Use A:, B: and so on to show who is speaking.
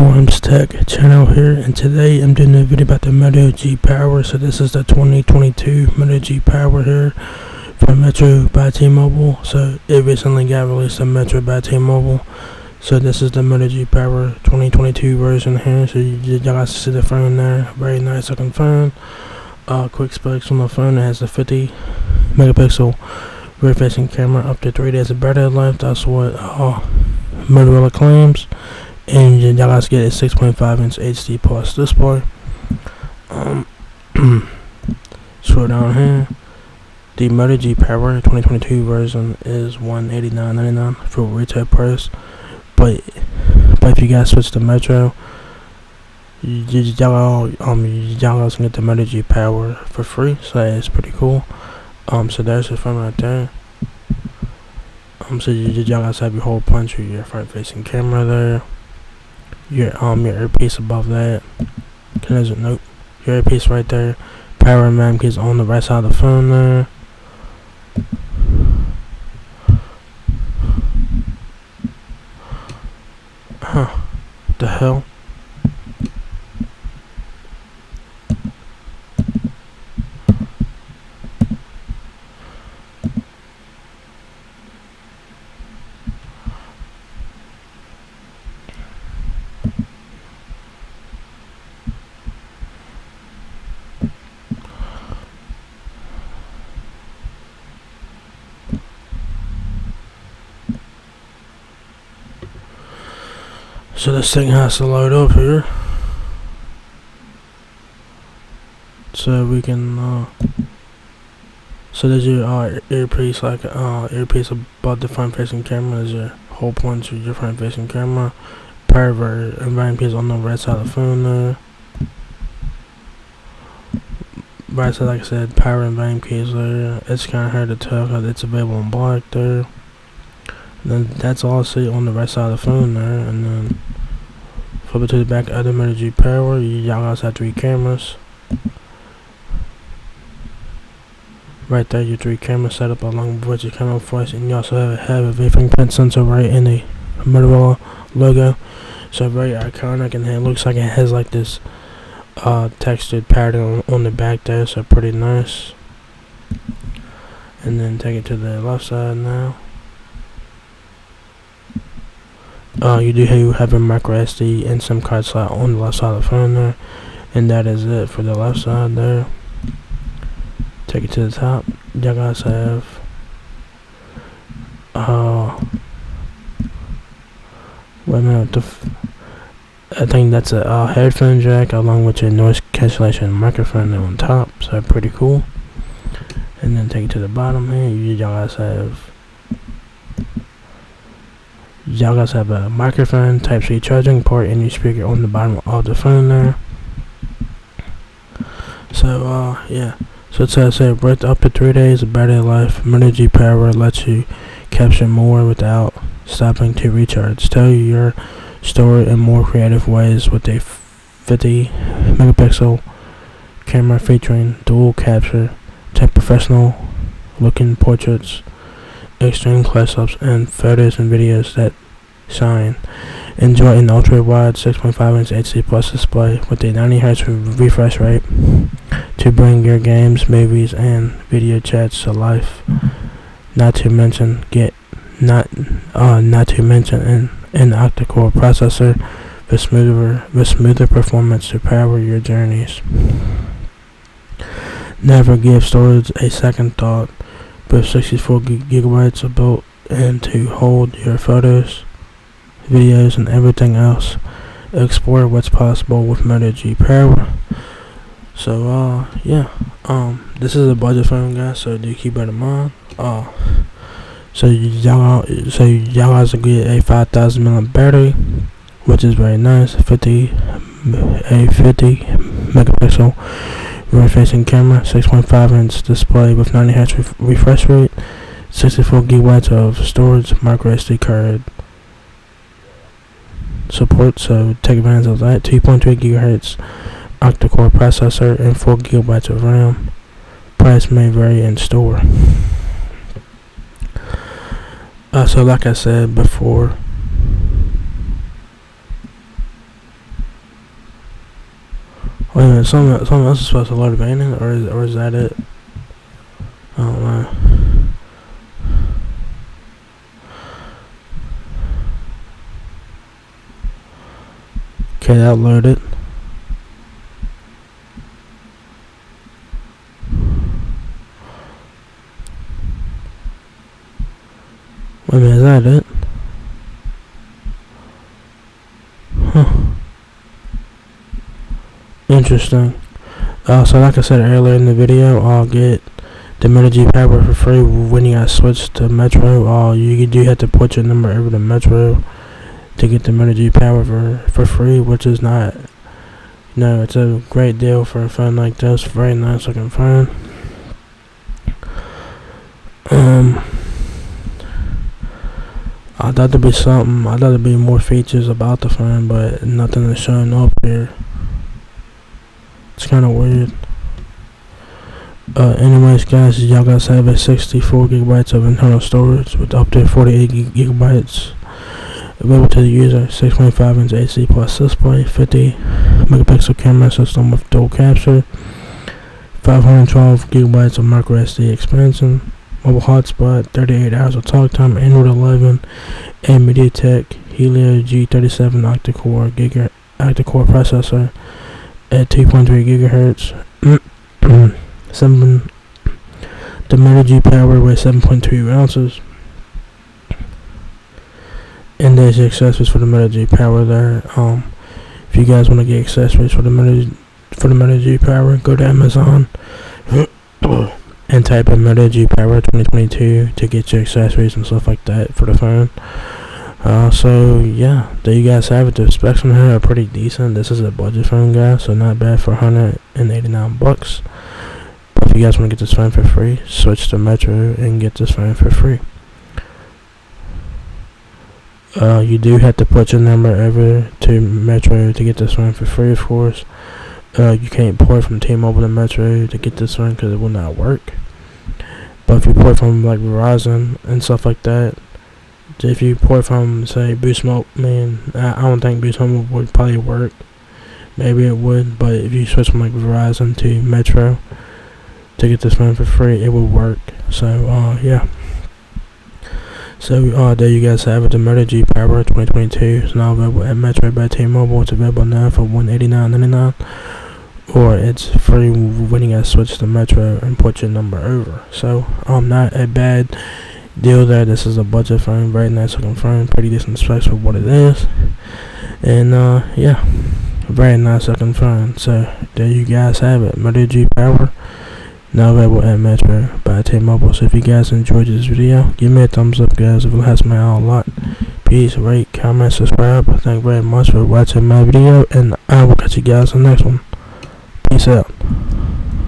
A: Forums Tech channel here, and today I'm doing a video about the Moto G Power. So this is the 2022 Moto G Power here from Metro by T-Mobile. So it recently got released on Metro by T-Mobile. So this is the Moto G Power 2022 version here. So y'all guys see the phone there, very nice looking phone. Quick specs on the phone: it has a 50 megapixel rear facing camera, up to 3 days of battery life. That's what Motorola claims. And y'all guys get a 6.5-inch HD plus display. Scroll down here. The Moto G Power 2022 version is $189.99 for retail price. But if you guys switch to Metro, y'all guys can get the Moto G Power for free. So it's pretty cool. So there's the phone right there. So y'all guys have your whole punch with your front facing camera there. Your earpiece above that. Nope. Your earpiece right there. Power and RAM keys on the right side of the phone there. The hell? So this thing has to load up here, so we can so there's your earpiece, like earpiece above the front facing camera. There's your whole point to your front facing camera. Power and RAM keys on the right side of the phone there. Right side, like I said, power and RAM keys there. It's kind of hard to tell because it's available in black there. And then that's all I see on the right side of the phone there. And then flip it to the back of the Moto G Power. Y'all guys have 3 cameras. Right there, your 3 cameras set up along with your camera flash, and you also have a fingerprint sensor right in the Motorola logo. So very iconic, and it looks like it has like this textured pattern on the back there. So pretty nice. And then take it to the left side now. You do have a micro SD and SIM card slot on the left side of the phone there, and that is it for the left side there. Take it to the top. Y'all guys have wait a minute, I think that's a headphone jack along with your noise cancellation microphone there on top. So pretty cool. And then take it to the bottom here. Y'all guys have a microphone, Type-C charging port, and your speaker on the bottom of the phone there. So yeah. So it says right up to 3 days of battery life. Moto G Power lets you capture more without stopping to recharge. Tell your story in more creative ways with a 50 megapixel camera featuring dual capture, take professional looking portraits, extreme close-ups, and photos and videos that shine. Enjoy an ultra-wide 6.5-inch HD plus display with a 90Hz refresh rate to bring your games, movies, and video chats to life. Not to mention an octa-core processor with smoother performance to power your journeys. Never give storage a second thought. With 64 gigabytes of built-in to hold your photos, videos, and everything else. Explore what's possible with Moto G Power. So yeah, this is a budget phone, guys, so do keep that in mind. So y'all guys will get a 5,000 mAh battery, which is very nice. 50 megapixel rear facing camera, 6.5-inch display with 90Hz refresh rate, 64 gigabytes of storage, micro SD card support, so take advantage of that. 2.3 gigahertz octa-core processor and 4 gigabytes of RAM. Price may vary in store. So like I said before, minute, something else is supposed to load abandoned, or is that it? I don't know. Okay, that loaded. Wait a minute, is that it? Huh. Interesting. So like I said earlier in the video, I'll get the Meta Power for free when you guys switch to Metro. You do have to put your number over to Metro to get the Meta Power for free, which is not. No, it's a great deal for a phone like this. Very nice looking phone. I thought there'd be something. I thought there'd be more features about the phone, but nothing is showing up here. It's kind of weird. Anyways, guys, y'all guys have a 64 gigabytes of internal storage with up to 48 gigabytes available to the user. 6.5 inch HD plus display, 50 megapixel camera system with dual capture, 512 gigabytes of micro SD expansion, mobile hotspot, 38 hours of talk time, Android 11, and MediaTek Helio G37 octa-core processor at 2.3 gigahertz. The Meta Power weighs 7.2 ounces. And there's the accessories for the Meta Power there. If you guys want to get accessories for the Meta Power, go to Amazon and type in Meta Power 2022 to get your accessories and stuff like that for the phone. So yeah, there you guys have it. The specs on here are pretty decent. This is a budget phone, guys, so not bad for $189. But if you guys want to get this phone for free, switch to Metro and get this phone for free. You do have to put your number over to Metro to get this phone for free, of course. You can't port from T-Mobile to Metro to get this phone because it will not work. But if you port from like Verizon and stuff like that, if you port from, say, Boost Mobile, I don't think Boost Mobile would probably work. Maybe it would, but if you switch from like Verizon to Metro to get this phone for free, it will work. So yeah. So there you guys have it. The Meta Power 2022 is now available at Metro by T-Mobile. It's available now for $189.99, or it's free when you guys switch to Metro and put your number over. So not a bad deal there. This is a budget phone, very nice looking phone, pretty decent specs for what it is, and yeah, very nice looking phone. So there you guys have it. Meta Power now available at Metro by T-Mobile. So if you guys enjoyed this video, give me a thumbs up, guys. If it helps me out a lot, please rate, comment, subscribe. Thank you very much for watching my video, and I will catch you guys in the next one. Peace out.